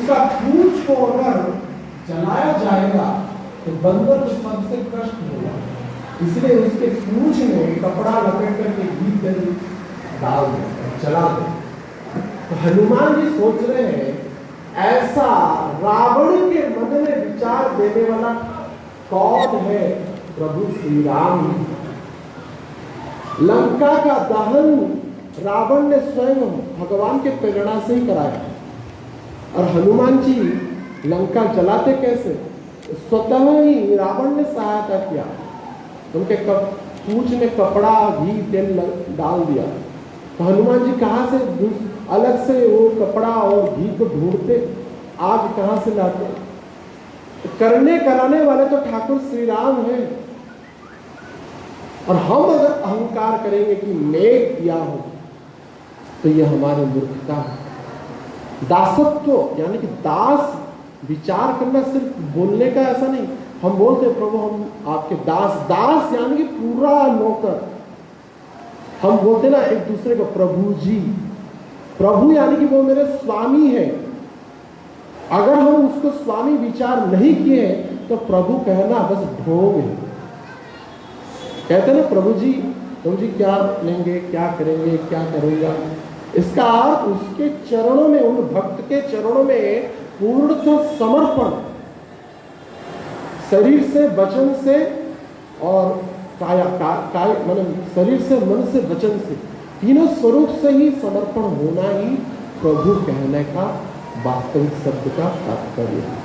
उसका पूंछ को अगर जलाया जाएगा तो बंदर को सबसे कष्ट होगा, इसलिए उसके पूंछ में कपड़ा लपेट करके घी तेल डाल दे, जला दे। तो हनुमान जी सोच रहे हैं ऐसा रावण के मन में विचार देने वाला कौन है? प्रभु श्री राम। लंका का दहन रावण ने स्वयं भगवान के प्रेरणा से ही कराया, और हनुमान जी लंका जलाते कैसे? स्वतः ही रावण ने सहायता किया, उनके पूंछ में कपड़ा घी तेल डाल दिया। तो हनुमान जी कहाँ से अलग से वो कपड़ा और घी को ढूंढते, आग कहाँ से लाते? करने कराने वाले तो ठाकुर श्री राम हैं। और हम अगर अहंकार करेंगे कि मैं किया हूं तो यह हमारी मूर्खता है। दासत्व यानी कि दास, विचार करना सिर्फ बोलने का ऐसा नहीं। हम बोलते प्रभु हम आपके दास, दास यानी कि पूरा नौकर। हम बोलते ना एक दूसरे को प्रभु जी, प्रभु यानी कि वो मेरे स्वामी है। अगर हम उसको स्वामी विचार नहीं किए तो प्रभु कहना बस ढोंग है। कहते ना प्रभु जी क्या लेंगे, क्या करेंगे, क्या करूंगा? इसका अर्थ उसके चरणों में, उन भक्त के चरणों में पूर्णतः समर्पण, शरीर से, वचन से और काय मतलब शरीर से, मन से, वचन से, तीनों स्वरूप से ही समर्पण होना ही प्रभु कहने का वास्तविक शब्द का तात्पर्य है।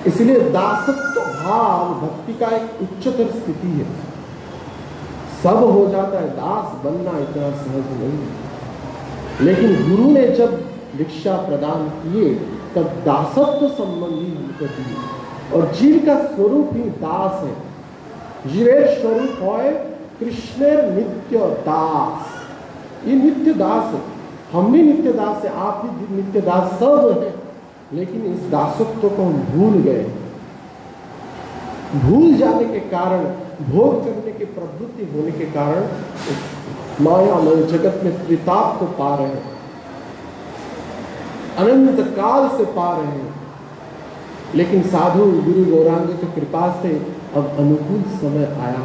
इसलिए दासत्व भाव भक्ति का एक उच्चतर स्थिति है। सब हो जाता है, दास बनना इतना सहज नहीं है। लेकिन गुरु ने जब दीक्षा प्रदान किए तब दासत्व संबंधी हमको दिए, और जीव का स्वरूप ही दास है। जीवेर स्वरूप है कृष्णेर नित्य दास। ये नित्य दास है, हम भी नित्य दास है, आप भी नित्य दास, सब है। लेकिन इस दासत्व को हम भूल गए। भूल जाने के कारण, भोग करने की प्रवृत्ति होने के कारण इस मायामय जगत में त्रिताप को पा रहे हैं, अनंत काल से पा रहे हैं। लेकिन साधु गुरु गौरांग की कृपा से अब अनुकूल समय आया।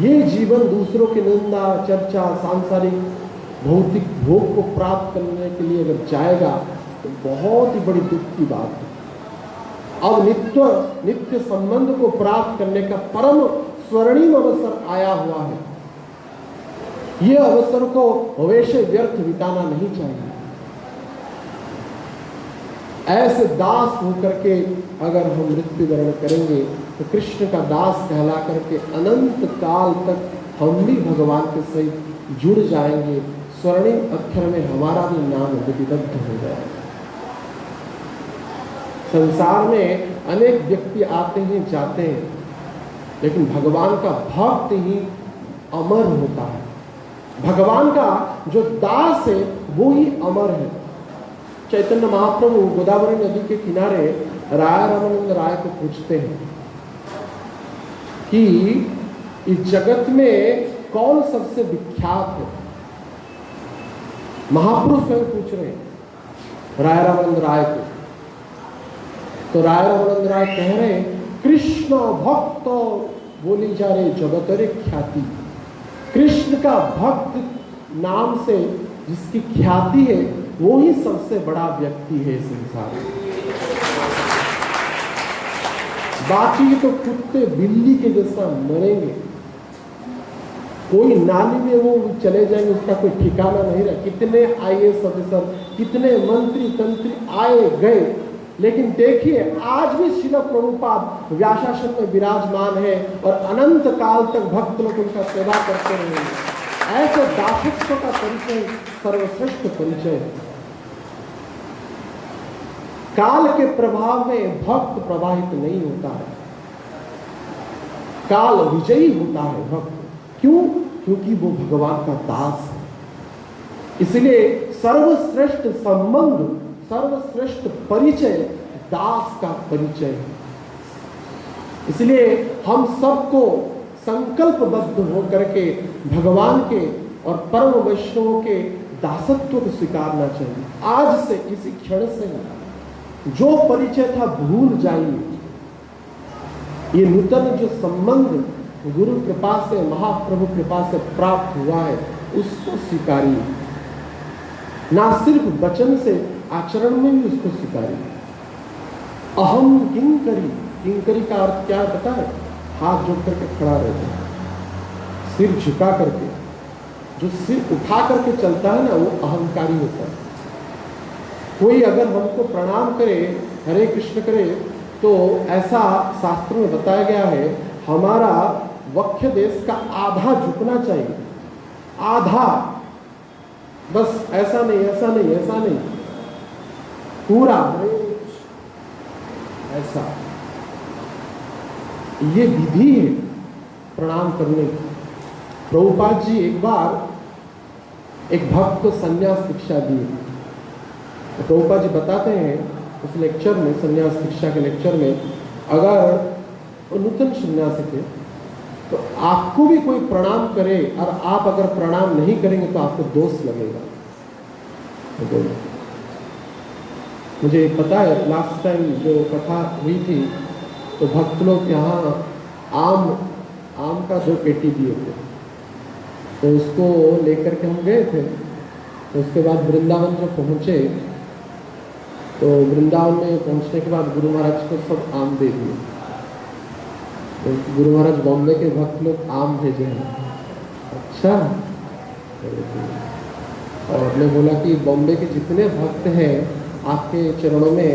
ये जीवन दूसरों की निंदा, चर्चा, सांसारिक भौतिक भोग को प्राप्त करने के लिए अगर जाएगा तो बहुत ही बड़ी दुख की बात है। अब नित्य संबंध को प्राप्त करने का परम स्वर्णिम अवसर आया हुआ है। यह अवसर को हमेशा व्यर्थ बिताना नहीं चाहिए। ऐसे दास होकर के अगर हम मृत्युवरण करेंगे तो कृष्ण का दास कहला करके अनंत काल तक हम भी भगवान के सहित जुड़ जाएंगे। स्वर्णिम अक्षर में हमारा भी नाम विधिबद्ध हो जाएगा। संसार में अनेक व्यक्ति आते हैं, जाते हैं, लेकिन भगवान का भक्त ही अमर होता है। भगवान का जो दास है वो ही अमर है। चैतन्य महाप्रभु गोदावरी नदी के किनारे राय रामानंद राय को पूछते हैं कि इस जगत में कौन सबसे विख्यात है। महापुरुष स्वयं पूछ रहे हैं राय रामानंद राय को। तो राय रामानंद राय कह रहे हैं कृष्ण भक्त बोली जा रही जगतरे ख्याति। कृष्ण का भक्त नाम से जिसकी ख्याति है वो ही सबसे बड़ा व्यक्ति है संसार में। बाकी तो कुत्ते बिल्ली के जैसा मरेंगे, कोई नाली में वो चले जाएंगे, उसका कोई ठिकाना नहीं रहा। कितने IAS अफसर, कितने मंत्री तंत्री आए गए, लेकिन देखिए आज भी श्रील प्रभुपाद व्यासासन में विराजमान है और अनंत काल तक भक्त लोग उनका सेवा करते रहेंगे। ऐसे दासत्व का परिचय सर्वश्रेष्ठ परिचय है। काल के प्रभाव में भक्त प्रवाहित नहीं होता है, काल विजयी होता है भक्त। क्यों? क्योंकि वो भगवान का दास है। इसलिए सर्वश्रेष्ठ संबंध, सर्वश्रेष्ठ परिचय दास का परिचय है। इसलिए हम सबको संकल्पबद्ध होकर के भगवान के और परम वैष्णवों के दासत्व को स्वीकारना चाहिए। आज से, इसी क्षण से जो परिचय था भूल जाइए। ये नूतन जो संबंध गुरु कृपा से, महाप्रभु कृपा से प्राप्त हुआ है, उसको स्वीकारिए। ना सिर्फ वचन से, आचरण में भी उसको स्वीकारिए। अहम किंकरी, किंकरी का अर्थ क्या पता है? हाथ जोड़ करके खड़ा रहता है, सिर झुका करके। जो सिर उठा करके चलता है ना, वो अहंकारी होता है। कोई अगर हमको प्रणाम करे, हरे कृष्ण करे, तो ऐसा शास्त्र में बताया गया है, हमारा वक्ष देश का आधा झुकना चाहिए, आधा, बस ऐसा नहीं, ऐसा नहीं, ऐसा नहीं, पूरा ऐसा। ये विधि है प्रणाम करने की। प्रभुपाद जी एक बार एक भक्त को संन्यास दीक्षा दी। तो प्रभुपाद जी बताते हैं उस लेक्चर में, संन्यास दीक्षा के लेक्चर में, अगर नूतन सन्यासी थे तो आपको भी कोई प्रणाम करे और आप अगर प्रणाम नहीं करेंगे तो आपको दोष लगेगा। तो मुझे पता है लास्ट टाइम जो कथा हुई थी तो भक्त लोग यहाँ आम का 2 पेटी दिए थे, तो उसको लेकर के हम गए थे। तो उसके बाद वृंदावन जब पहुँचे तो वृंदावन में पहुँचने के बाद गुरु महाराज को सब आम दे दिए। तो गुरु महाराज बॉम्बे के भक्त लोग आम भेजे हैं। अच्छा, और मैं बोला कि बॉम्बे के जितने भक्त हैं आपके चरणों में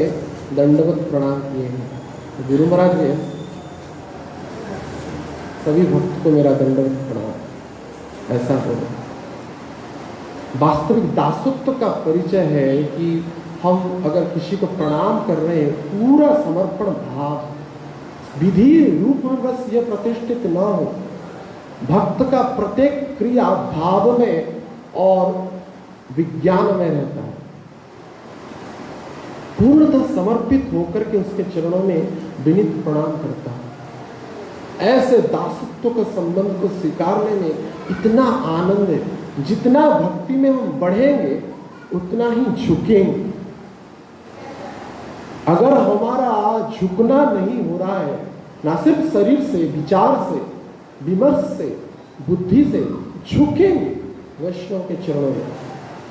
दंडवत प्रणाम किए हैं। तो गुरु महाराज ने सभी भक्त को मेरा दंडवत प्रणाम, ऐसा बोला। वास्तविक दासत्व का परिचय है कि हम अगर किसी को प्रणाम कर रहे हैं, पूरा समर्पण भाव, विधि रूप में बस यह प्रतिष्ठित न हो। भक्त का प्रत्येक क्रिया भाव में और विज्ञान में रहता है। पूर्णतः समर्पित होकर के उसके चरणों में विनीत प्रणाम करता है। ऐसे दासत्व के संबंध को स्वीकारने में इतना आनंद है। जितना भक्ति में हम बढ़ेंगे उतना ही झुकेंगे। अगर हमारा झुकना नहीं हो रहा है, ना सिर्फ शरीर से, विचार से, विमर्श से, बुद्धि से, झुकेंगे वैष्णव के चरणों में।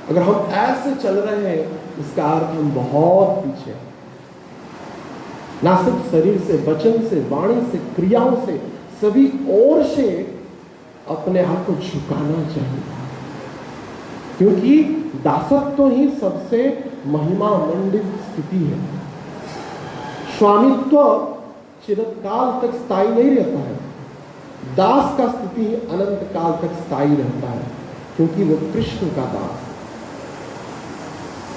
अगर हम ऐसे चल रहे हैं, इसका अर्थ हम बहुत पीछे हैं। ना सिर्फ शरीर से, वचन से, वाणी से, क्रियाओं से, सभी ओर से अपने आप को झुकाना चाहिए, क्योंकि दासत्व ही सबसे महिमा मंडित स्थिति है। स्वामित्व चिरकाल तक स्थायी नहीं रहता है। दास का स्थिति अनंत काल तक स्थायी रहता है, क्योंकि वो कृष्ण का दास।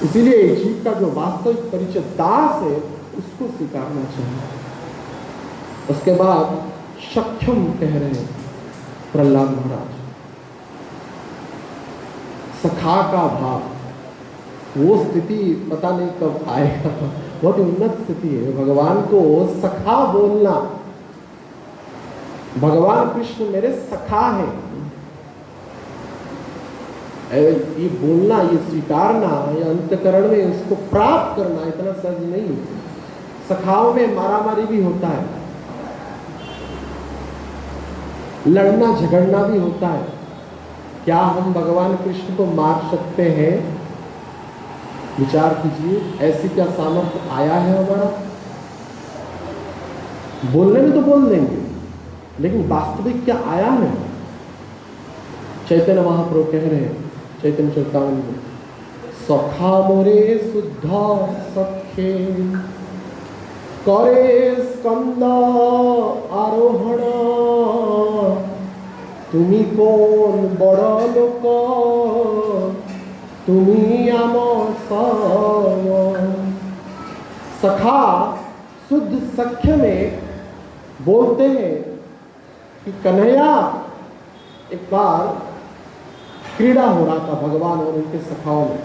इसीलिए जीव का जो वास्तविक परिचय दास है, उसको स्वीकारना चाहिए। उसके बाद सख्यम कह रहे हैं प्रहलाद महाराज, सखा का भाव, वो स्थिति पता नहीं कब आएगा। बहुत उन्नत स्थिति है भगवान को सखा बोलना। भगवान कृष्ण मेरे सखा है, ये बोलना, ये स्वीकारना, ये अंतकरण में उसको प्राप्त करना इतना सहज नहीं है। सखाओं में मारामारी भी होता है, लड़ना झगड़ना भी होता है। क्या हम भगवान कृष्ण को मार सकते हैं? विचार कीजिए, ऐसी क्या सामर्थ्य आया है हमारा? बोलने में तो बोल देंगे, लेकिन वास्तविक क्या आया है? चैतन्य महाप्रभु कह रहे हैं चैतन्य चरितामृत में, सखा मोरे शुद्धा सखे करे स्कंद आरोहण, तुमी कोन बड़ लोक तुमी आम सखा शुद्ध सख्य में बोलते हैं कि कन्हैया, एक बार क्रीड़ा हो रहा था भगवान और उनके सखाओं में,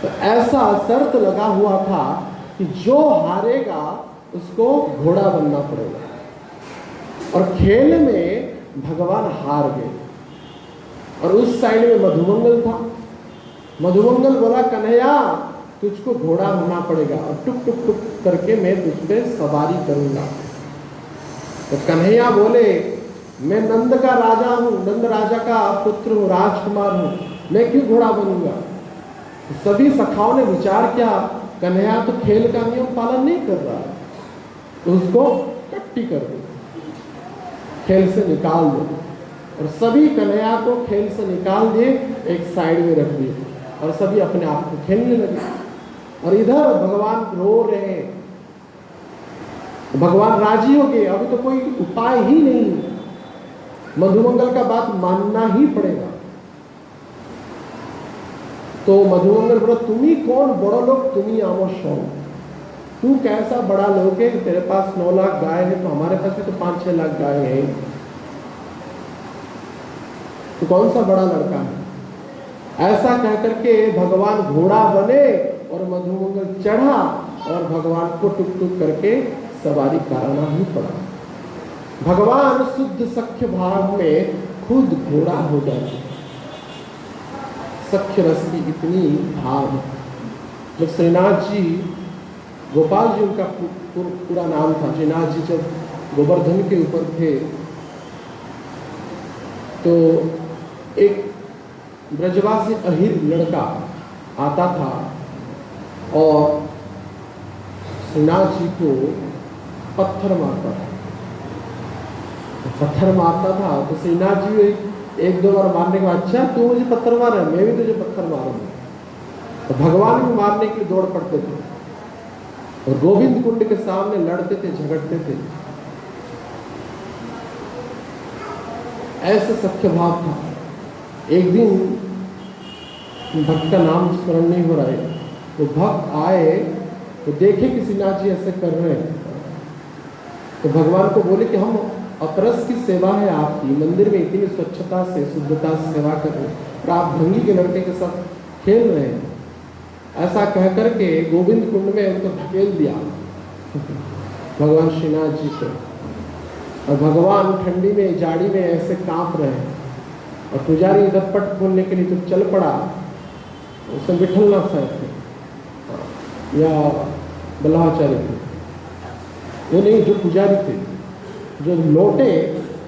तो ऐसा शर्त लगा हुआ था कि जो हारेगा उसको घोड़ा बनना पड़ेगा। और खेल में भगवान हार गए, और उस साइड में मधुमंगल था मधुमंगल बोला कन्हैया तुझको घोड़ा होना पड़ेगा और टुक टुक टुक करके मैं तुझ पे सवारी करूंगा। तो कन्हैया बोले मैं नंद का राजा हूं, नंद राजा का पुत्र हूं, राजकुमार हूं, मैं क्यों घोड़ा बनूंगा। तो सभी सखाओं ने विचार किया कन्हैया तो खेल का नियम पालन नहीं कर रहा, तो उसको कट्टी कर दो, खेल से निकाल दो। और सभी कन्हैया को खेल से निकाल दिए, एक साइड में रख दिए और सभी अपने आप को खेलने लगे। और इधर भगवान रो रहे हैं, भगवान राजी हो गए, अभी तो कोई उपाय ही नहीं, मधुमंगल का बात मानना ही पड़ेगा। तो मधुमंगल बोला तुम ही कौन बड़ा लोग, तुम ही आमो शौ, तू कैसा बड़ा लोग है, तेरे पास 9 लाख गाय है, तो हमारे पास भी तो 5-6 लाख गाय है, तो कौन सा बड़ा लड़का है। ऐसा कहकर के भगवान घोड़ा बने और मधुमंगल चढ़ा और भगवान को टुक टुक करके सवारी कराना ही पड़ा। भगवान शुद्ध सख्य भाव में खुद घोड़ा हो जाते, सख्य रस की इतनी भाव। जब श्रीनाथ जी, गोपाल जी उनका पूरा नाम था, श्रीनाथ जी जब गोवर्धन के ऊपर थे तो एक ब्रजवासी अहिर लड़का आता था और श्रीनाथ जी को पत्थर मारता था। पत्थर मारता था तो श्रीनाथ जी 1-2 बार मारने के बाद अच्छा तू मुझे पत्थर मार है, मैं भी तुझे पत्थर मारूंगा। तो भगवान भी मारने के लिए दौड़ पड़ते थे और गोविंद कुंड के सामने लड़ते थे, झगड़ते थे। ऐसे सख्य भाव था। एक दिन भक्त का नाम स्मरण नहीं हो रहा है, तो भक्त आए तो देखे कि श्रीनाथ जी ऐसे कर रहे हैं, तो भगवान को बोले कि हम अपरस की सेवा है आपकी, मंदिर में इतनी स्वच्छता से शुद्धता से सेवा कर रहे हैं और आप भंगी के लड़के के साथ खेल रहे हैं। ऐसा कह करके गोविंद कुंड में उनको धकेल दिया भगवान श्रीनाथ जी को। और भगवान ठंडी में जाड़ी में ऐसे कांप रहे हैं और पुजारी इधर पट खोलने के लिए तो चल पड़ा, उसमें विठलनाथ साहब थे या बल्लाचार्य थे, वो नहीं, जो पुजारी थे, जो लौटे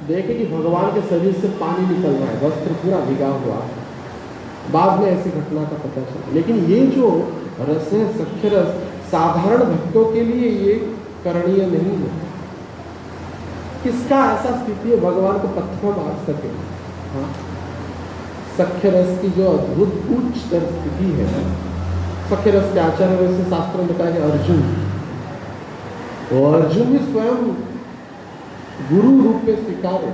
देखे कि भगवान के शरीर से पानी निकल रहा है, वस्त्र पूरा भिगा हुआ है। बाद में ऐसी घटना का पता चला। लेकिन ये जो रस है, सख्य रस, साधारण भक्तों के लिए ये करणीय नहीं है। किसका ऐसा स्थिति है भगवान को पत्थर मार सके। हाँ, सख्य रस की जो अद्भुत उच्च स्थिति है, सख्य रस के आचार्य वैसे शास्त्रों में बताया कि अर्जुन, वो अर्जुन भी स्वयं गुरु रूप में स्वीकारे,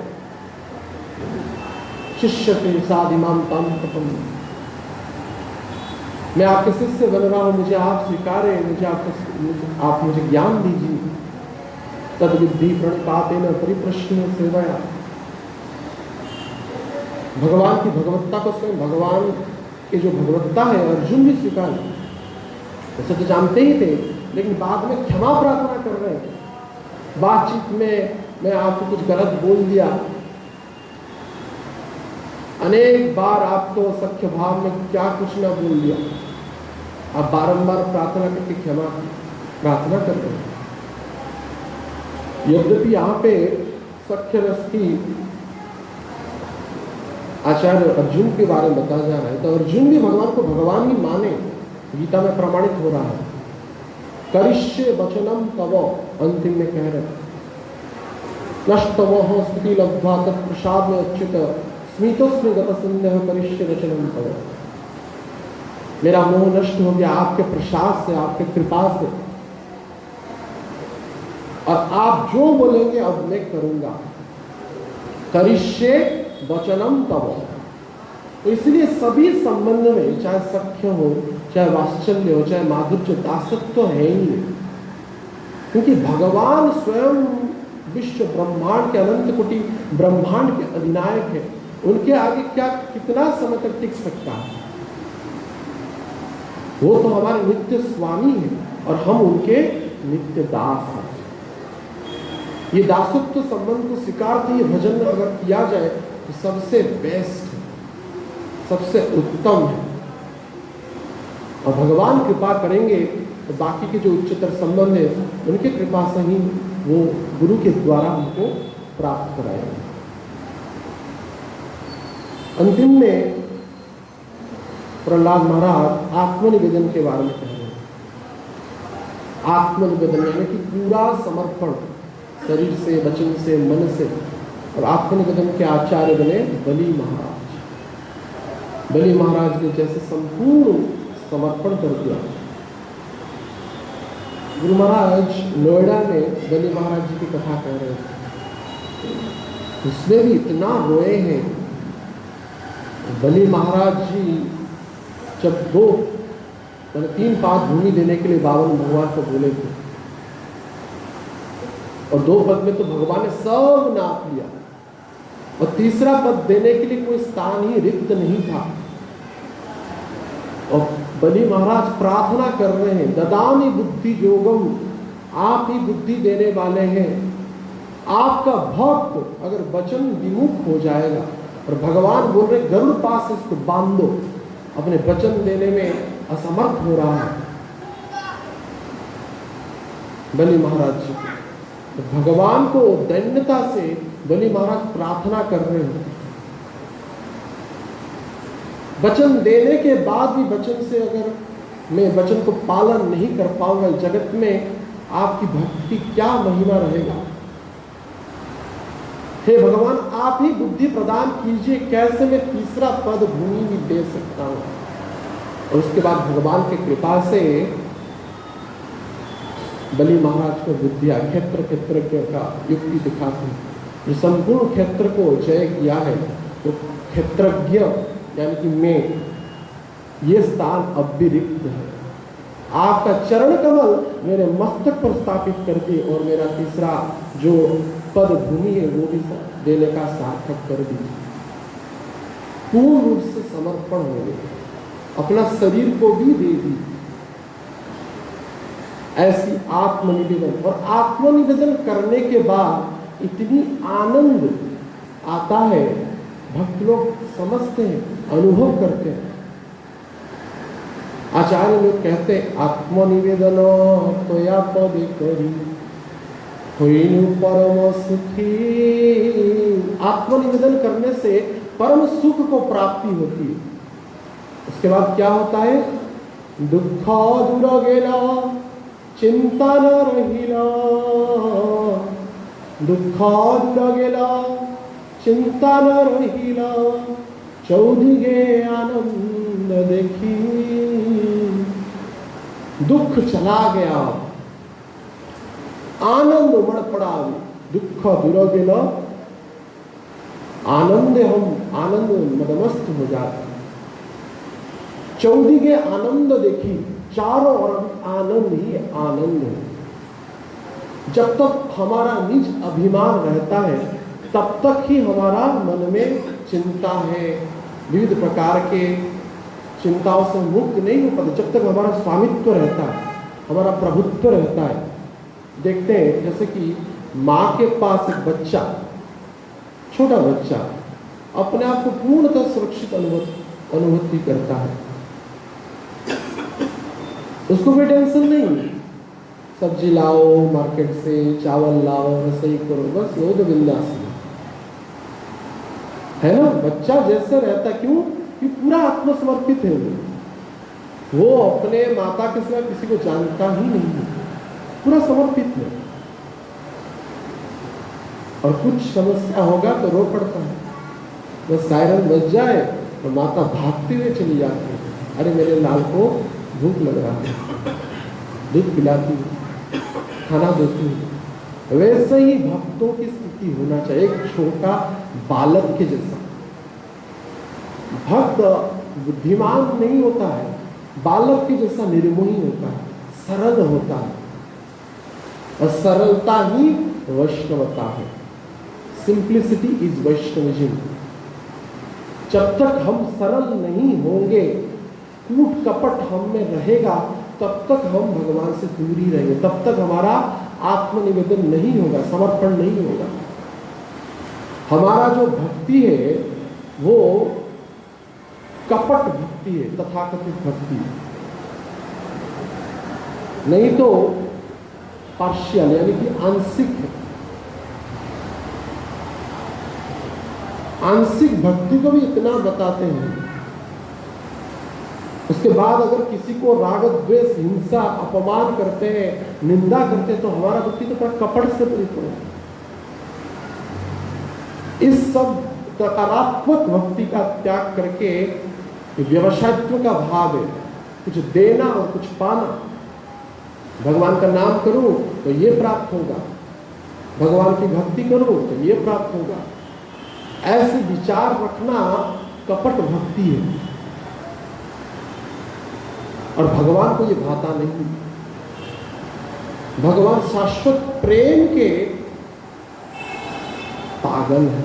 शिष्य के साधिमाम ताम तपम, मैं आपके शिष्य बन रहा हूं, मुझे आप स्वीकारे, आप मुझे ज्ञान दीजिए। तद बुद्धि प्रणिपातेन परिप्रश्न सेवया, भगवान की भगवत्ता को स्वयं भगवान की जो भगवत्ता है अर्जुन भी स्वीकार, वैसे तो जानते ही थे, लेकिन बाद में क्षमा प्रार्थना कर रहे हैं। बातचीत में मैं आपको कुछ गलत बोल दिया, अनेक बार आपको सख्य भाव में क्या कुछ ना बोल दिया, आप बारंबार प्रार्थना करके क्षमा प्रार्थना कर रहे हैं। यद्यपि यहाँ पे सख्य रस की आचार्य अर्जुन के बारे में बताया जा रहा है, तो अर्जुन भी भगवान को भगवान ही माने, गीता में प्रमाणित हो रहा है। करिष्ये वचनम तव, अंतिम में कह रहे नष्टमोह स्मृति लब्ध्वा तत्प्रसाद में अच्युत स्मितोस्मि गत संदेह करिष्ये वचनम तव, मेरा मोह नष्ट हो गया आपके प्रसाद से, आपके कृपा से, और आप जो बोलेंगे अब मैं करूंगा। करिष्ये वचनम तव, तो इसलिए सभी संबंध में, चाहे सख्य हो, चाहे वात्सल्य हो, चाहे माधुर्य, दासत्व तो है ही, क्योंकि भगवान स्वयं विश्व ब्रह्मांड के अनंत कोटि ब्रह्मांड के अधिनायक है। उनके आगे क्या कितना समय तक टिक सकता है। वो तो हमारे नित्य स्वामी है और हम उनके नित्य दास हैं। ये दासत्व संबंध को स्वीकार किए भजन में अगर किया जाए तो सबसे बेस्ट है, सबसे उत्तम है। और भगवान कृपा करेंगे तो बाकी के जो उच्चतर संबंध है उनके कृपा से ही वो गुरु के द्वारा हमको प्राप्त कराएंगे। अंतिम में प्रहलाद महाराज आत्मनिवेदन के बारे में कह रहे हैं। आत्मनिवेदन यानी कि पूरा समर्पण, शरीर से, वचन से, मन से। और आत्मनिवेदन के आचार्य बने बलि महाराज। बलि महाराज ने जैसे संपूर्ण समर्पण कर दिया। गुरु महाराज नोएडा में बलि महाराज जी की कथा कह रहे थे, उसमें भी इतना रोए हैं। बलि महाराज जी जब 3 पाद भूमि देने के लिए बावन भगवान को बोले थे और 2 पद में तो भगवान ने सब नाप लिया और तीसरा पद देने के लिए कोई स्थान ही रिक्त नहीं था। और बलि महाराज प्रार्थना कर रहे हैं, ददामि बुद्धि योगम, आप ही बुद्धि देने वाले हैं। आपका भक्त अगर वचन विमुख हो जाएगा, और भगवान बोल रहे गरुड़ पास इसको बांध दो, अपने वचन देने में असमर्थ हो रहा है बलि महाराज जी। तो भगवान को दैन्यता से बलि महाराज प्रार्थना कर रहे हैं। वचन देने के बाद भी वचन से अगर मैं वचन को पालन नहीं कर पाऊंगा, जगत में आपकी भक्ति क्या महिमा रहेगा। हे भगवान, आप ही बुद्धि प्रदान कीजिए, कैसे मैं तीसरा पद भूमि भी दे सकता हूं। और उसके बाद भगवान की कृपा से बलि महाराज को विद्या क्षेत्र का युक्ति दिखाते हैं। जो संपूर्ण क्षेत्र को जय किया है तो क्षेत्रज्ञ यानी कि मैं, ये स्थान अब भी रिक्त है। आपका चरण कमल मेरे मस्तक पर स्थापित करके और मेरा तीसरा जो पद भूमि है वो भी देने का सार्थक कर दीजिए। पूर्ण रूप से समर्पण हो गए, अपना शरीर को भी दे दी। ऐसी आत्मनिवेदन, और आत्मनिवेदन करने के बाद इतनी आनंद आता है, भक्त लोग समझते हैं, अनुभव करते हैं। आचार्य लोग कहते आत्मनिवेदन तोया पदे करी होइनु परम सुखी। आत्मनिवेदन करने से परम सुख को प्राप्ति होती है। उसके बाद क्या होता है? दुख दूर गेला चिंता न रहिला, दुख दूर गेला चिंता न रहिला, चौदिगे आनंद देखी। दुख चला गया, आनंद उमड़ पड़ा। दुख दूर गेला, आनंद हम आनंद मदमस्त हो जाते। चौदिगे आनंद देखी, चारों ओर आनंद ही आनंद है। जब तक हमारा निज अभिमान रहता है तब तक ही हमारा मन में चिंता है, विविध प्रकार के चिंताओं से मुक्त नहीं हो पाते। जब तक हमारा स्वामित्व रहता है, हमारा प्रभुत्व रहता है। देखते हैं जैसे कि माँ के पास एक बच्चा, छोटा बच्चा अपने आप को पूर्णतः सुरक्षित अनुभूति करता है, उसको कोई टेंशन नहीं। सब्जी लाओ मार्केट से, चावल लाओ, रसोई करो, बस वो तो बिंदास है ना। बच्चा जैसे रहता, क्यों कि पूरा आत्मसमर्पित है। वो अपने माता के सिवा किसी को जानता ही नहीं है, पूरा समर्पित है। और कुछ समस्या होगा तो रो पड़ता है, बस सायरन बज जाए तो माता भागते हुए चली जाती है, अरे मेरे लाल को भूख लग रहा है, दूध पिलाती है, खाना देती है। वैसे ही भक्तों की स्थिति होना चाहिए, एक छोटा बालक के जैसा। भक्त बुद्धिमान नहीं होता है, बालक के जैसा निर्मोही होता है, सरल होता है। और सरलता ही वैष्णवता है। Simplicity is Vaishnavism. जब तक हम सरल नहीं होंगे, कूट कपट हम में रहेगा, तब तक हम भगवान से दूर ही रहेंगे, तब तक हमारा आत्मनिवेदन नहीं होगा, समर्पण नहीं होगा। हमारा जो भक्ति है वो कपट भक्ति है, तथाकथित भक्ति। नहीं तो पार्शियल यानी कि आंशिक है। आंशिक भक्ति को भी इतना बताते हैं। उसके बाद अगर किसी को राग द्वेष हिंसा अपमान करते हैं, निंदा करते हैं, तो हमारा भक्ति तो बड़ा कपट से परिपूर्ण है। इस सब सकारात्मक भक्ति का त्याग करके व्यवसायत्व का भाव है, कुछ देना और कुछ पाना। भगवान का नाम करूं तो ये प्राप्त होगा, भगवान की भक्ति करूं तो ये प्राप्त होगा, ऐसे विचार रखना कपट भक्ति है और भगवान को ये भाता नहीं। भगवान शाश्वत प्रेम के पागल है।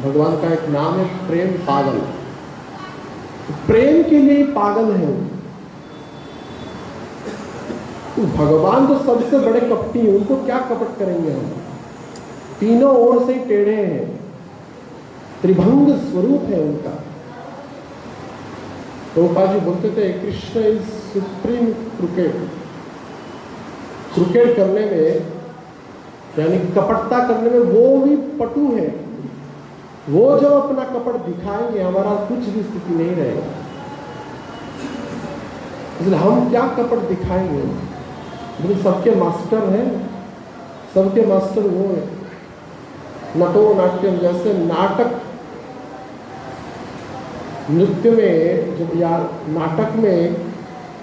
भगवान का एक नाम है प्रेम पागल। प्रेम के लिए पागल है। तो भगवान तो सबसे बड़े कपटी हैं, उनको क्या कपट करेंगे हम? तीनों ओर से टेढ़े हैं, त्रिभंग स्वरूप है उनका। प्रभुपाद जी बोलते थे Krishna is supreme cricket. Cricket करने में यानी कपटता करने में वो भी पटु है। वो जब अपना कपट दिखाएंगे हमारा कुछ भी स्थिति नहीं रहेगा। इसलिए हम क्या कपट दिखाएंगे? बोले सबके मास्टर हैं, सबके मास्टर वो है। नटो नाट्यम, जैसे नाटक नृत्य में जब या नाटक में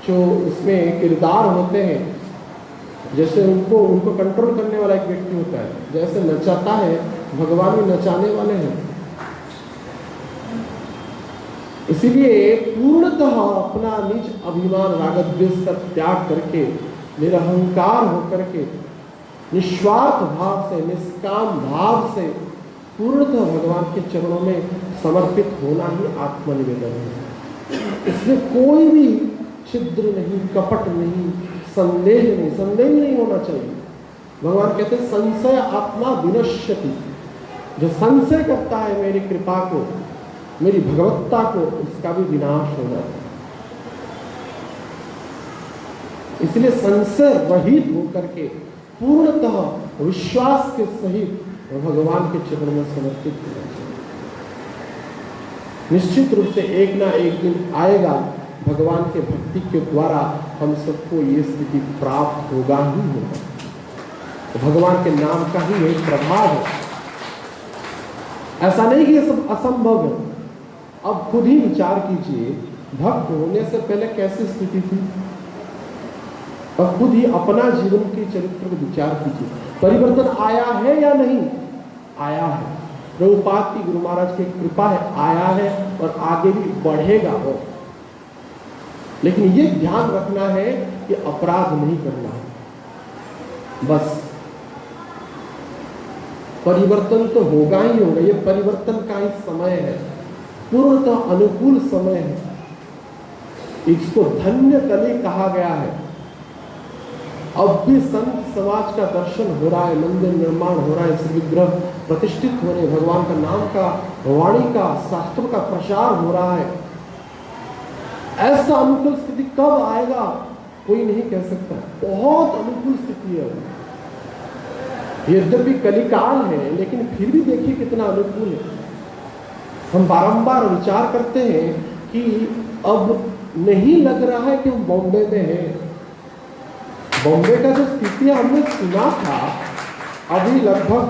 जो उसमें किरदार होते हैं, जैसे उनको कंट्रोल करने वाला एक व्यक्ति होता है, जैसे नचाता है भगवान भी नचाने वाले हैं। इसीलिए पूर्णतः अपना निज अभिमान राग द्वेष का त्याग करके निरहंकार होकर के निस्वार्थ भाव से निष्काम भाव से पूर्णतः भगवान के चरणों में समर्पित होना ही आत्मनिवेदन है। इसमें कोई भी छिद्र नहीं, कपट नहीं, संदेह नहीं होना चाहिए। भगवान कहते हैं संशय आत्मा विनश्यति। जो संशय करता है मेरी कृपा को, मेरी भगवत्ता को, उसका भी विनाश होना है। इसलिए संशय रहित होकर के पूर्णतः विश्वास के सहित भगवान के चरणों में समर्पित होना चाहिए। निश्चित रूप से एक ना एक दिन आएगा, भगवान के भक्ति के द्वारा हम सबको ये स्थिति प्राप्त होगा ही होगा। तो भगवान के नाम का ही एक प्रभाव है। ऐसा नहीं कि ये सब असंभव है। अब खुद ही विचार कीजिए, भक्त होने से पहले कैसी स्थिति थी। अब खुद ही अपना जीवन के चरित्र को विचार कीजिए। परिवर्तन आया है या नहीं? आया है। प्रभुपाद की गुरु महाराज की कृपा है, आया है और आगे भी बढ़ेगा वो। लेकिन ये ध्यान रखना है कि अपराध नहीं करना है। बस परिवर्तन तो होगा ही होगा। ये परिवर्तन का ही समय है, पूर्णतः अनुकूल समय है। इसको धन्य कली कहा गया है। अब भी संत समाज का दर्शन हो रहा है, मंदिर निर्माण हो रहा है, श्री विग्रह प्रतिष्ठित हो रहे, भगवान का नाम का, वाणी का, शास्त्रों का प्रचार हो रहा है। ऐसा अनुकूल स्थिति कब आएगा कोई नहीं कह सकता। बहुत अनुकूल स्थिति है। यद्यपि कलिकाल है, लेकिन फिर भी देखिए कितना अनुकूल है। हम बारंबार विचार करते हैं कि अब नहीं लग रहा है कि हम बॉम्बे में हैं। बॉम्बे का जो स्थिति हमने सुना था, अभी लगभग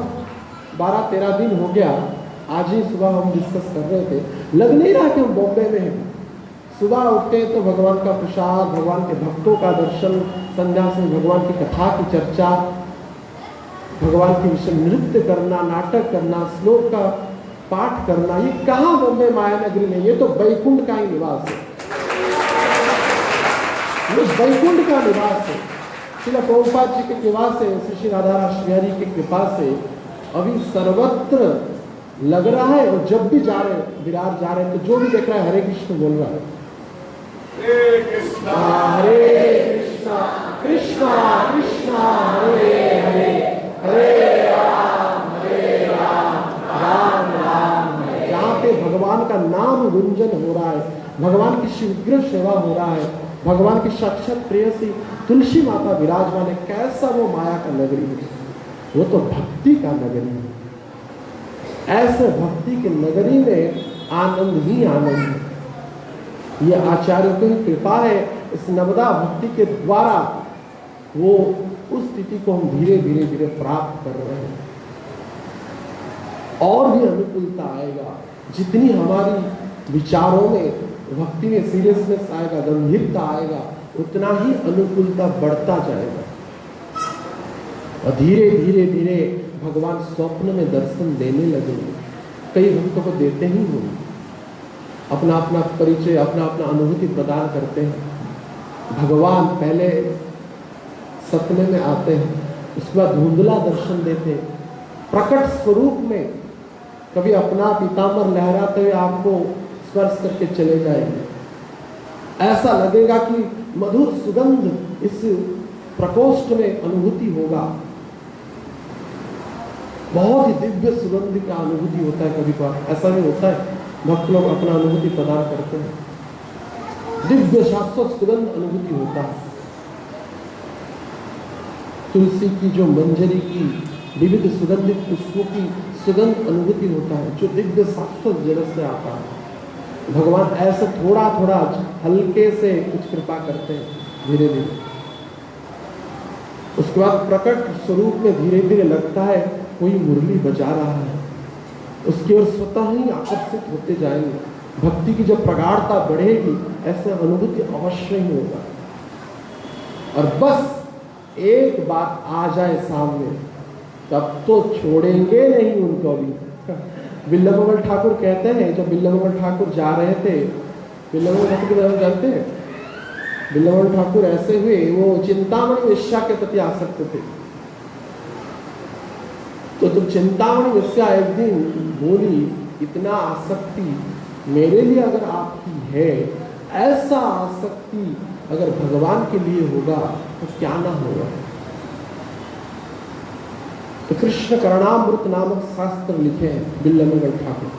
12-13 दिन हो गया। आज ही सुबह हम डिस्कस कर रहे थे, लग नहीं रहा कि हम बॉम्बे में हैं। सुबह उठते तो भगवान का प्रसाद, भगवान के भक्तों का दर्शन, संध्या से भगवान की कथा की चर्चा, भगवान के विषय नृत्य करना, नाटक करना, श्लोक का पाठ करना। ये कहाँ बॉम्बे माया नगरी में? ये तो बैकुंठ का ही निवास है। ये बैकुंठ का निवास है। श्रील प्रभुपाद जी के कृपा से, श्री राधा राष्ट्रहरि की कृपा से अभी सर्वत्र लग रहा है। और जब भी जा रहे हैं, विरार जा रहे हैं, तो जो भी देख रहा है हरे कृष्ण बोल रहा है। हरे कृष्णा कृष्णा कृष्णा हरे हरे, हरे राम राम राम जहाँ पे भगवान का नाम गुंजन हो रहा है, भगवान की शीघ्र सेवा हो रहा है, भगवान की साक्षात प्रेयसी तुलसी माता विराजमान है। कैसा वो माया का नगरी है, वो तो भक्ति का नगरी है। ऐसे भक्ति के नगरी में आनंद ही आनंद है। ये आचार्यों की कृपा है, इस नवदा भक्ति के द्वारा वो उस स्थिति को हम धीरे धीरे धीरे प्राप्त कर रहे हैं। और भी अनुकूलता आएगा, जितनी हमारी विचारों में भक्ति में सीरियसनेस आएगा, गंभीरता आएगा, उतना ही अनुकूलता बढ़ता जाएगा। और धीरे धीरे धीरे भगवान स्वप्न में दर्शन देने लगेंगे। कई भक्तों को देते ही होंगे, अपना अपना परिचय, अपना अपना अनुभूति प्रदान करते हैं। भगवान पहले सपने में आते हैं, उसके बाद धुंधला दर्शन देते हैं, प्रकट स्वरूप में कभी अपना पीताम्बर लहराते हुए आपको स्पर्श करके चले जाएंगे। ऐसा लगेगा कि मधुर सुगंध इस प्रकोष्ठ में अनुभूति होगा। बहुत ही दिव्य सुगंध का अनुभूति होता है। कभी कभार ऐसा भी होता है, भक्त लोग अपना अनुभूति प्रदान करते हैं, दिव्य शाश्वत सुगंध अनुभूति होता है। तुलसी की जो मंजरी की विविध सुगंधित पुष्पों की सुगंध अनुभूति होता है, जो दिव्य शाश्वत जगत से आता है। भगवान ऐसे थोड़ा थोड़ा हल्के से कुछ कृपा करते हैं धीरे धीरे। उसके बाद प्रकट स्वरूप में धीरे धीरे लगता है कोई मुरली बजा रहा है, उसकी ओर स्वतः ही आकर्षित होते जाएंगे। भक्ति की जब प्रगाढ़ता बढ़ेगी, ऐसा अनुभूति अवश्य ही होगा। और बस एक बात आ जाए सामने, तब तो छोड़ेंगे नहीं उनको भी। बिल्लमंगल ठाकुर कहते हैं, जब बिल्लमंगल ठाकुर जा रहे थे, बिल्लमंगल ठाकुर के बारे में जानते हैं? बिल्लमंगल ठाकुर ऐसे हुए, वो चिंतामणि वेश्या के प्रति आसक्त थे। तो जब चिंतामणि वेश्या एक दिन बोली, इतना आसक्ति मेरे लिए अगर आपकी है, ऐसा आसक्ति अगर भगवान के लिए होगा तो क्या ना होगा। तो कृष्ण करणामृत नामक शास्त्र लिखे हैं बिल्लमंगल ठाकुर,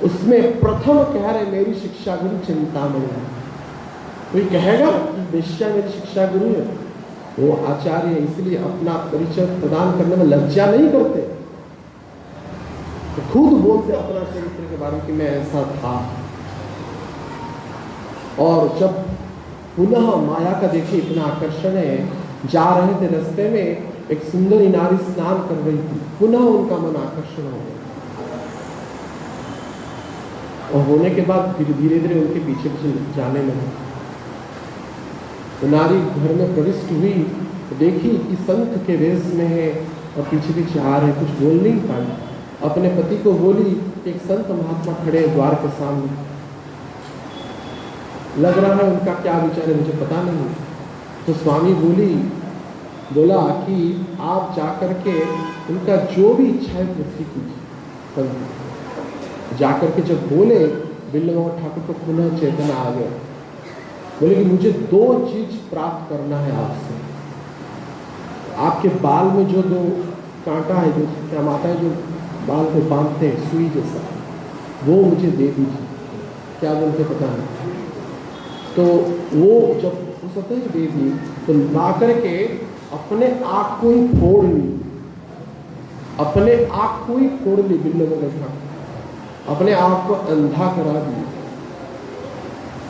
उसमें प्रथम कह रहे मेरी शिक्षा गुरु चिंतामणि है। कोई कहेगा कि वेश्या मेरी शिक्षा गुरु है, वो आचार्य है, इसलिए अपना परिचय प्रदान करने में लज्जा नहीं करते, तो खुद बोलते अपना चरित्र के बारे में कि मैं ऐसा था। और जब पुनः माया का देखिए इतना आकर्षण है, जा रहे थे रास्ते में एक सुंदरी नारी स्नान कर रही थी, पुनः उनका मन आकर्षण हो गया। और होने के बाद फिर धीरे धीरे उनके पीछे पीछे जाने लगे। तो नारी घर में प्रविष्ट हुई तो देखी कि संत के वेश में है और पीछे पीछे आ रहे, कुछ बोल नहीं पाई। अपने पति को बोली कि एक संत महात्मा खड़े द्वार के सामने, लग रहा है उनका क्या विचार है मुझे पता नहीं। तो स्वामी बोला कि आप जाकर के उनका जो भी इच्छा है पूर्ति कीजिए। जाकर के जब बोले, बिल्लमंगल ठाकुर को पुनः चेतना आ गया। बोले कि मुझे दो चीज प्राप्त करना है आपसे, आपके बाल में जो दो कांटा है, जो क्या माता है, जो बाल को बांधते हैं सुई जैसा, वो मुझे दे दीजिए। क्या बोलते पता नहीं। तो वो जब हो सकता है दे दी, तो ला करके अपने आँख को ही फोड़ ली, अपने आँख को ही फोड़ ली बिल्लमंगल ठाकुर, अपने आँख को अंधा करा दी।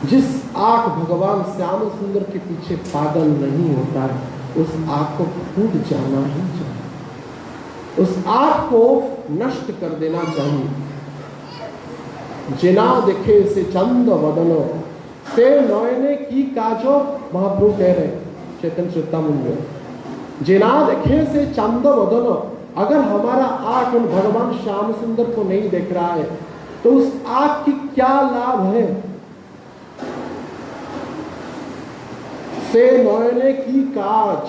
जिस आँख भगवान श्याम सुंदर के पीछे पागल नहीं होता है, उस आँख को फूट जाना ही चाहिए, उस आँख को नष्ट कर देना चाहिए। जिना देखे से चंद वदनो से नयने की काजो, महाप्रभु कह रहे चैतन्य चेतामुंड में, जिना देखे से चंद वदनो, अगर हमारा आँख उन भगवान श्याम सुंदर को नहीं देख रहा है तो उस आँख की क्या लाभ है। से नयने की काज,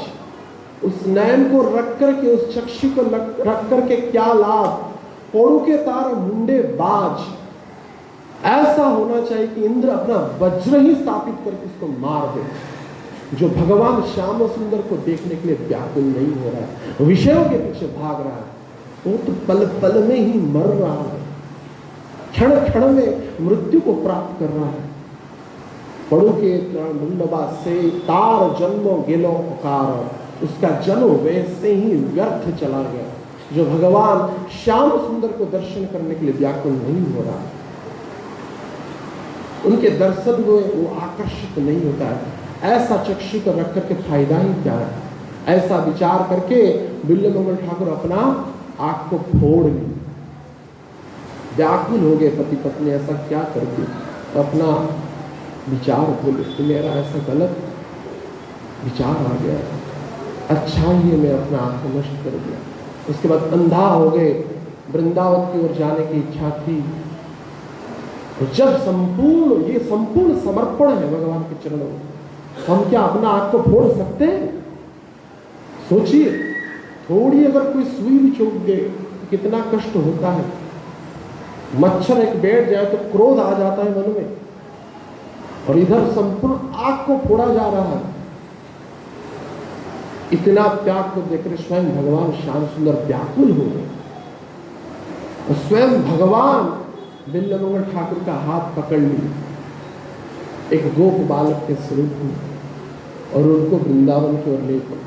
उस नयन को रख करके, उस चक्षु को रख करके क्या लाभ। पोड़ू के तार मुंडे बाज, ऐसा होना चाहिए कि इंद्र अपना वज्र ही स्थापित करके उसको मार दे, जो भगवान श्याम सुंदर को देखने के लिए व्याकुल नहीं हो रहा है, विषयों के पीछे भाग रहा है। वो तो पल पल में ही मर रहा है, क्षण क्षण में मृत्यु को प्राप्त कर रहा है। पड़ू के मुंडबा से तार जन्मो गेलो अकार, उसका जन्म वैसे ही व्यर्थ चला गया। जो भगवान श्याम सुंदर को दर्शन करने के लिए व्याकुल नहीं हो रहा, उनके दर्शन में वो आकर्षित नहीं होता है। ऐसा चक्षु को रख करके फायदा ही क्या है? ऐसा विचार करके बिल्वमंगल ठाकुर अपना आंख को फोड़ ली, व्याकुल हो गए पति पत्नी ऐसा क्या कर दी। अपना विचार बोले कि मेरा ऐसा गलत विचार आ गया, अच्छा ही है मैं अपना आंख को नष्ट कर दिया। उसके बाद अंधा हो गए, वृंदावन की ओर जाने की इच्छा थी। तो जब संपूर्ण समर्पण है भगवान के चरणों में, हम क्या अपना आंख को फोड़ सकते हैं? सोचिए, थोड़ी अगर कोई सुई भी चुभ दे तो कितना कष्ट होता है। मच्छर एक बैठ जाए तो क्रोध आ जाता है मन में, और इधर संपूर्ण आंख को फोड़ा जा रहा है। इतना त्याग को देखकर स्वयं भगवान श्याम सुंदर व्याकुल हो गए, और स्वयं भगवान बिल्वमंगल ठाकुर का हाथ पकड़ लिए एक गोप बालक के स्वरूप में, और उनको वृंदावन की ओर ले पड़े।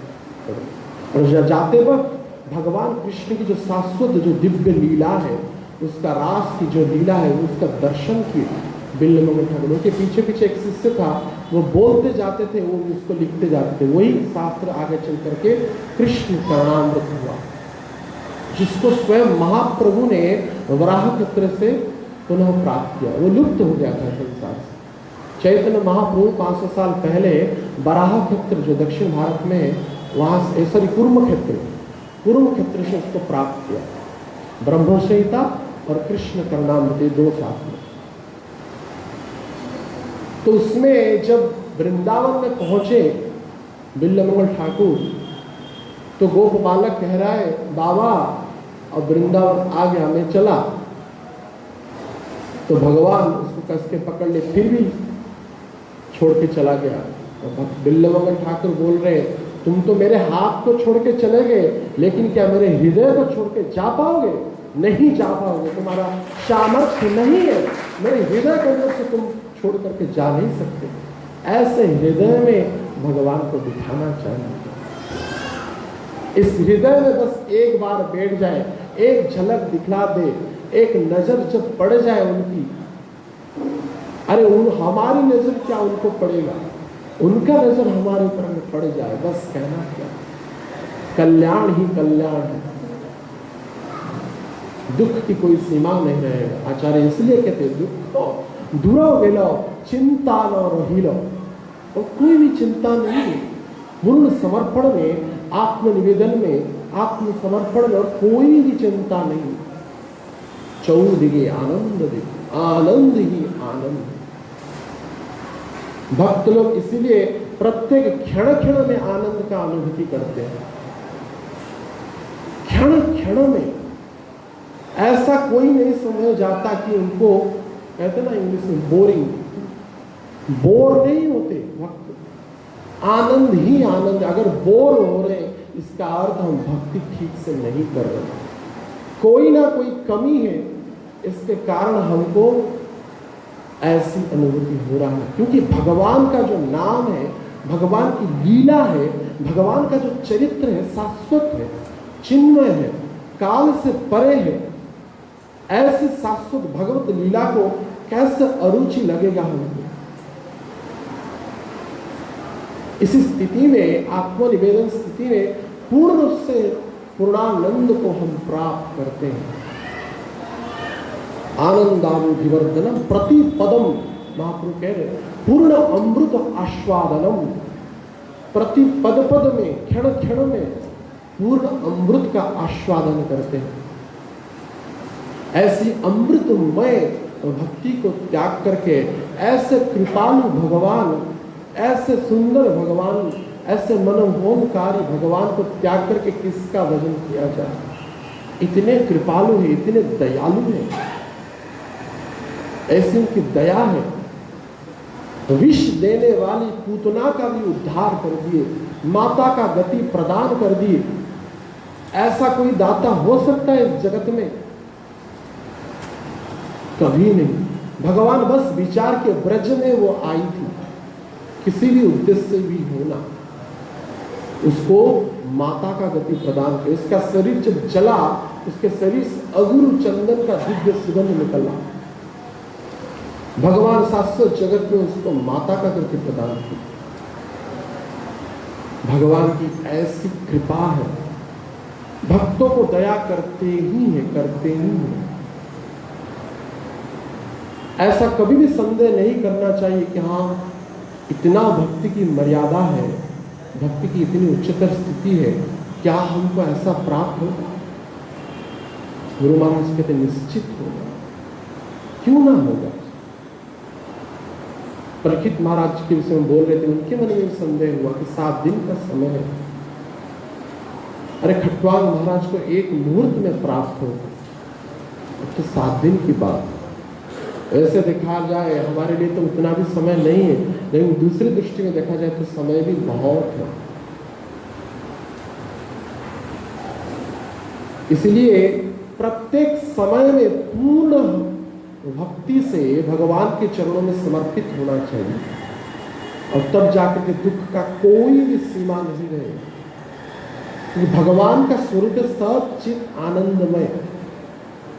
और जाते वक्त भगवान कृष्ण की जो शाश्वत जो दिव्य लीला है, उसका रास की जो लीला है, उसका दर्शन किए बिल्वमंगल ठाकुर। उनके पीछे पीछे एक शिष्य था, वो बोलते जाते थे, वो उसको लिखते जाते थे। वही शास्त्र आगे चल करके कृष्ण कर्णामृत हुआ, जिसको स्वयं महाप्रभु ने वराह पत्र से पुनः प्राप्त किया। वो लुप्त हो गया था संसार से। चैतन्य महाप्रभु 500 साल पहले बराह क्षेत्र जो दक्षिण भारत में है, वहां से कुर्म क्षेत्र से उसको प्राप्त किया। ब्रह्म संहिता और कृष्ण कर्णामृत दो साथ में। तो उसमें जब वृंदावन में पहुंचे बिल्वमंगल ठाकुर, तो गोप बालक कह रहा है, बाबा अब वृंदावन आ गया, मैं चला। तो भगवान उसको कस के पकड़ ले, फिर भी छोड़ के चला गया। और बिल्वमंगल ठाकुर बोल रहे, तुम तो मेरे हाथ को छोड़ के चले गए, लेकिन क्या मेरे हृदय को छोड़ के जा पाओगे? नहीं जा पाओगे, तुम्हारा सामर्थ्य नहीं है। मेरे हृदय के अंदर से तुम छोड़ करके जा नहीं सकते। ऐसे हृदय में भगवान को बिठाना चाहिए। इस हृदय में बस एक बार बैठ जाए, एक झलक दिखला दे, एक नजर जब पड़ जाए उनकी, अरे हमारी नजर क्या उनको पड़ेगा, उनका नजर हमारे ऊपर में पड़ जाए, बस कहना क्या, कल्याण ही कल्याण है। दुख की कोई सीमा नहीं रहेगा। आचार्य इसलिए कहते दुख तो दूरो गेलो, चिंता न रहिलो। और कोई भी चिंता नहीं, पूर्ण समर्पण में, आत्मनिवेदन में, आत्मसमर्पण में कोई भी चिंता नहीं। चौदिगे आनंद दे, आनंद ही आनंद। भक्त लोग इसीलिए प्रत्येक क्षण क्षण में आनंद का अनुभूति करते हैं। क्षण क्षण में ऐसा कोई नहीं समझ जाता कि उनको, कहते ना इंग्लिश में, बोर नहीं होते भक्त। आनंद ही आनंद। अगर बोर हो रहे, इसका अर्थ हम भक्ति ठीक से नहीं कर रहे, कोई ना कोई कमी है, इसके कारण हमको ऐसी अनुभूति हो रहा है। क्योंकि भगवान का जो नाम है, भगवान की लीला है, भगवान का जो चरित्र है, शाश्वत है, चिन्मय है, काल से परे है। ऐसे शाश्वत भगवत लीला को कैसे अरुचि लगेगा हमको? इसी स्थिति में, आत्मनिवेदन स्थिति में पूर्ण रूप से पूर्णानंद को हम प्राप्त करते हैं। आनंदानुधिवर्धनम प्रतिपदम, महाप्रभु कह रहे, पूर्ण अमृत आस्वादनम। प्रति पद पद में, क्षण क्षण में पूर्ण अमृत का आस्वादन करते हैं। ऐसी अमृतमय भक्ति को त्याग करके ऐसे कृपालु भगवान, ऐसे सुंदर भगवान, ऐसे मनोहोमकारी भगवान को त्याग करके किसका भजन किया जाए? इतने कृपालु है, इतने दयालु है, ऐसी उनकी दया है। विष देने वाली पूतना का भी उद्धार कर दिए, माता का गति प्रदान कर दिए। ऐसा कोई दाता हो सकता है इस जगत में? कभी नहीं। भगवान बस विचार के ब्रज में वो आई थी, किसी भी उद्देश्य से भी होना, उसको माता का गति प्रदान करे। इसका शरीर जब जला, उसके शरीर से अगुरु चंदन का दिव्य सुगंध निकला। भगवान शाश्वत जगत में उसको माता का गति प्रदान की। भगवान की ऐसी कृपा है, भक्तों को दया करते ही है, करते ही है। ऐसा कभी भी संदेह नहीं करना चाहिए कि हाँ इतना भक्ति की मर्यादा है, भक्ति की इतनी उच्चतर स्थिति है, क्या हमको ऐसा प्राप्त होगा? गुरु महाराज कहते निश्चित होगा, क्यों ना होगा। परीक्षित महाराज के विषय में बोल रहे थे, उनके मन में संदेह हुआ कि 7 दिन का समय है। अरे खटवांग महाराज को 1 मुहूर्त में प्राप्त होगा, तो 7 दिन की बात। ऐसे देखा जाए हमारे लिए तो उतना भी समय नहीं है, लेकिन दूसरी दृष्टि में देखा जाए तो समय भी बहुत है। इसलिए प्रत्येक समय में पूर्ण भक्ति से भगवान के चरणों में समर्पित होना चाहिए, और तब जाकर के दुख का कोई भी सीमा नहीं रहेगा। क्योंकि भगवान का स्वरूप सब चित आनंदमय,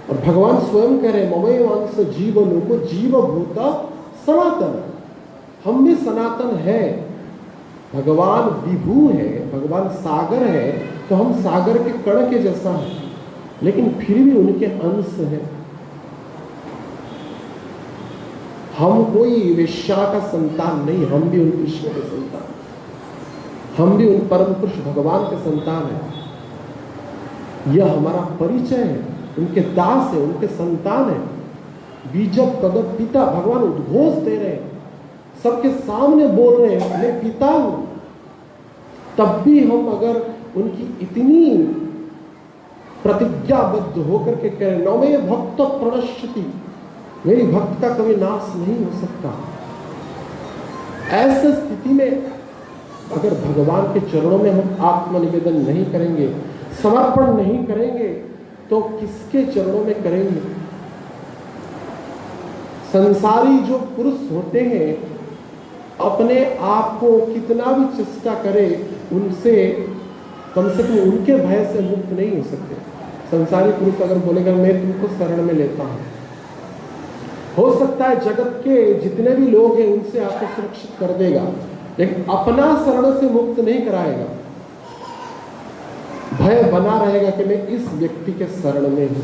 और भगवान स्वयं कह रहे ममय वंश जीव लोको जीव भूता सनातन। हम भी सनातन है। भगवान विभू है, भगवान सागर है, तो हम सागर के कण के जैसा है, लेकिन फिर भी उनके अंश है। हम कोई वेश्या का संतान नहीं, हम भी उन कृष्ण के संतान, हम भी उन परम पुरुष भगवान के संतान हैं। यह हमारा परिचय है, उनके दास है, उनके संतान है। बीजक कदम पिता, भगवान उद्घोष दे रहे हैं, सबके सामने बोल रहे हैं मैं पिता हूं। तब भी हम अगर उनकी इतनी प्रतिज्ञाबद्ध होकर के कह रहे नौमे भक्त प्रणश्यति, मेरी भक्त का कभी नाश नहीं हो सकता, ऐसी स्थिति में अगर भगवान के चरणों में हम आत्मनिवेदन नहीं करेंगे, समर्पण नहीं करेंगे, तो किसके चरणों में करेंगे? संसारी जो पुरुष होते हैं अपने आप को कितना भी चेष्टा करे, उनसे कम से कम उनके भय से मुक्त नहीं हो सकते। संसारी पुरुष अगर बोलेगा मैं तुमको शरण में लेता हूं, हो सकता है जगत के जितने भी लोग हैं उनसे आपको सुरक्षित कर देगा, लेकिन अपना शरण से मुक्त नहीं कराएगा। भय बना रहेगा कि मैं इस व्यक्ति के शरण में हूं।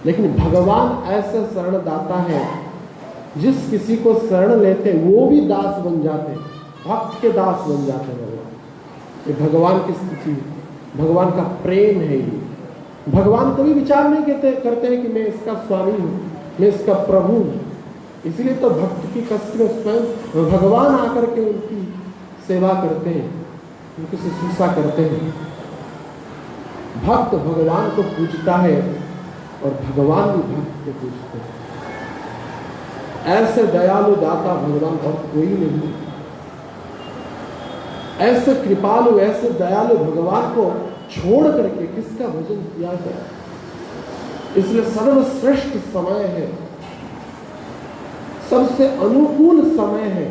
लेकिन भगवान ऐसा शरणदाता है, जिस किसी को शरण लेते वो भी दास बन जाते, भक्त के दास बन जाते हैं भगवान। ये भगवान की स्थिति, भगवान का प्रेम है। ये भगवान कभी विचार नहीं करते हैं कि मैं इसका स्वामी हूं, मैं इसका प्रभु हूं। इसलिए तो भक्त की कष्ट में स्वयं भगवान आकर के उनकी सेवा करते हैं, उनकी शुश्रूषा करते हैं। भक्त भगवान को पूजता है और भगवान भी भक्त को पूजते हैं। ऐसे दयालु दाता भगवान और कोई नहीं। ऐसे कृपालु, ऐसे दयालु भगवान को छोड़ करके किसका भजन किया जाए? इसलिए सर्वश्रेष्ठ समय है, सबसे अनुकूल समय है।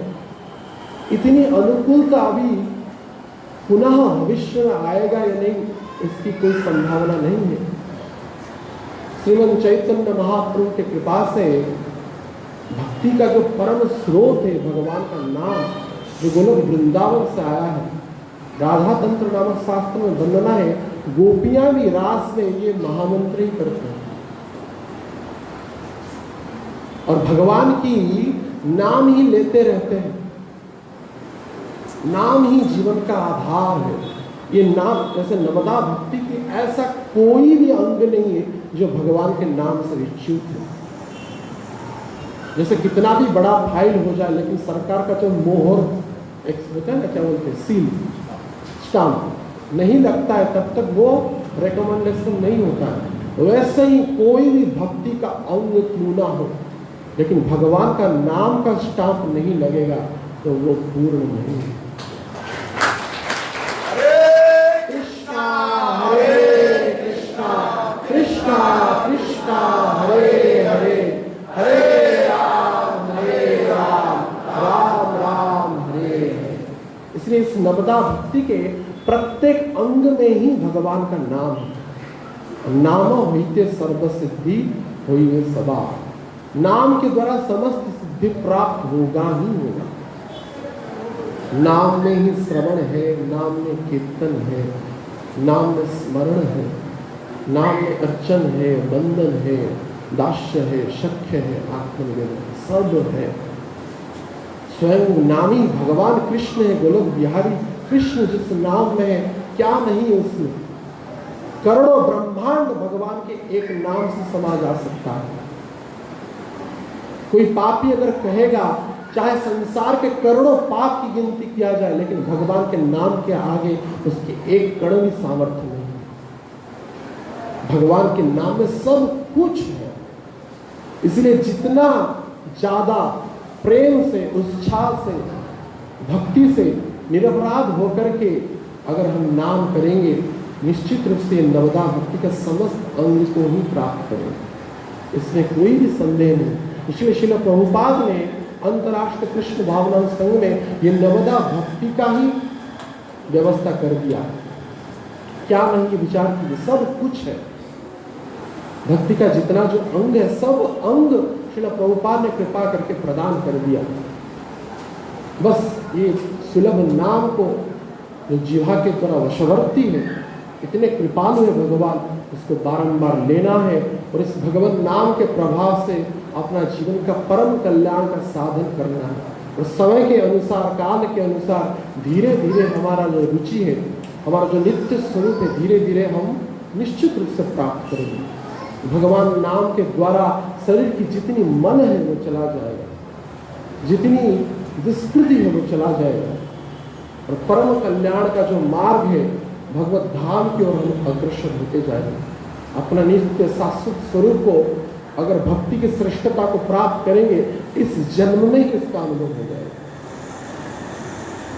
इतनी अनुकूलता अभी पुनः भविष्य में आएगा या नहीं, इसकी कोई संभावना नहीं है। श्रीमद् चैतन्य महाप्रभु की कृपा से भक्ति का जो परम स्रोत है, भगवान का नाम, जो गोलोक वृंदावन से आया है। राधा तंत्र नामक शास्त्र में वर्णना है, गोपियां भी रास में ये महामंत्र ही करते हैं, और भगवान की नाम ही लेते रहते हैं। नाम ही जीवन का आधार है। ये नाम, जैसे नवदा भक्ति की ऐसा कोई भी अंग नहीं है जो भगवान के नाम से विच्युत है। जैसे कितना भी बड़ा फाइल हो जाए, लेकिन सरकार का जो मोहर एक होता है ना, क्या बोलते हैं, सील, स्टाम्प नहीं लगता है, तब तक वो रिकमेंडेशन नहीं होता है। वैसे ही कोई भी भक्ति का अंग क्यों ना हो, लेकिन भगवान का नाम का स्टाम्प नहीं लगेगा तो वो पूर्ण नहीं है। कृष्णा कृष्णा हरे हरे, हरे राम राम राम हरे हरे। इस नवदा भक्ति के प्रत्येक अंग में ही भगवान का नाम है। नाम होते सर्व सिद्धि हुई सदा। नाम के द्वारा समस्त सिद्धि प्राप्त होगा ही होगा। नाम में ही श्रवण है, नाम में कीर्तन है, नाम में स्मरण है, नाम में अर्चन है, बंधन है, दास्य है, शक्य है, आत्मनिवेदन सब है। स्वयं नामी भगवान कृष्ण है, गोलोक बिहारी कृष्ण जिस नाम में है क्या नहीं है उसमें। करोड़ों ब्रह्मांड भगवान के एक नाम से समा जा सकता है। कोई पापी अगर कहेगा चाहे संसार के करोड़ों पाप की गिनती किया जाए, लेकिन भगवान के नाम के आगे उसके एक कण भी सामर्थ्य नहीं है। भगवान के नाम में सब कुछ है। इसलिए जितना ज्यादा प्रेम से, उत्साह से, भक्ति से निरपराध होकर के अगर हम नाम करेंगे, निश्चित रूप से नवदा भक्ति का समस्त अंग को ही प्राप्त करेंगे, इसमें कोई भी संदेह नहीं। इसलिए श्रील प्रभुपाद ने अंतर्राष्ट्रीय कृष्ण भावना संघ में ये नवदा भक्ति का ही व्यवस्था कर दिया। क्या नहीं ये विचार कीजिए, सब कुछ है। भक्ति का जितना जो अंग है, सब अंग श्रील प्रभुपाद ने कृपा करके प्रदान कर दिया। बस ये सुलभ नाम को जो जिह्वा के द्वारा वशवर्ती है, इतने कृपालु है भगवान, इसको बारंबार लेना है और इस भगवत नाम के प्रभाव से अपना जीवन का परम कल्याण का साधन करना है। और समय के अनुसार, काल के अनुसार धीरे धीरे हमारा जो रुचि है, हमारा जो नित्य स्वरूप है, धीरे धीरे हम निश्चित रूप से प्राप्त करेंगे। भगवान नाम के द्वारा शरीर की जितनी मन है वो चला जाएगा, जितनी विस्कृति है वो चला जाएगा और परम कल्याण का जो मार्ग है भगवत धाम की ओर हम अग्रसर होते जाएंगे। अपना नित्य शाश्वत स्वरूप को अगर भक्ति की श्रेष्ठता को प्राप्त करेंगे, इस जन्म में ही इसका अनुभव हो जाएगा।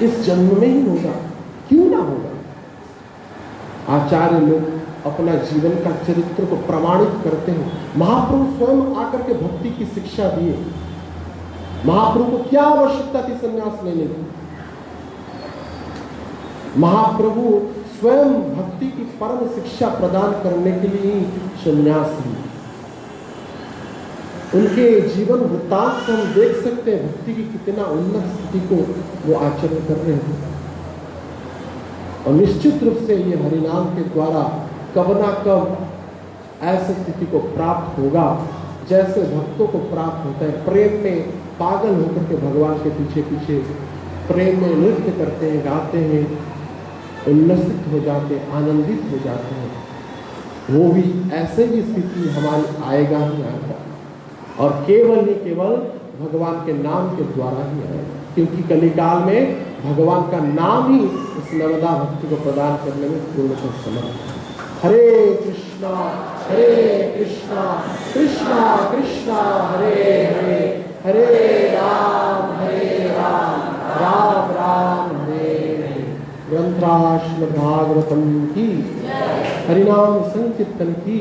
इस जन्म में ही होगा, क्यों ना होगा। आचार्य लोग अपना जीवन का चरित्र को प्रमाणित करते हैं। महाप्रभु स्वयं आकर के भक्ति की शिक्षा दिए। महाप्रभु को क्या आवश्यकता थी संन्यास लेने की? महाप्रभु स्वयं भक्ति की परम शिक्षा प्रदान करने के लिए ही संन्यास लिए। उनके जीवन वृत्तांत से हम देख सकते हैं भक्ति की कितना उन्नत स्थिति को वो आचरण कर रहे हैं। और निश्चित रूप से ये हरिनाम के द्वारा कब ना कब ऐसी स्थिति को प्राप्त होगा जैसे भक्तों को प्राप्त होता है। प्रेम में पागल होकर के भगवान के पीछे पीछे प्रेम में नृत्य करते हैं, गाते हैं, उल्लसित हो जाते हैं, आनंदित हो जाते हैं। वो भी ऐसे भी स्थिति हमारी आएगा ही आएगा और केवल ही केवल भगवान के नाम के द्वारा ही आएगा, क्योंकि कलिकाल में भगवान का नाम ही इस नवदा भक्ति को प्रदान करने में पूर्णतः समर्थ है। हरे कृष्णा कृष्णा कृष्णा हरे हरे, हरे राम राम राम हरे हरे। ग्रंथराज श्रीमद् भागवतम की, हरिनाम संकीर्तन की।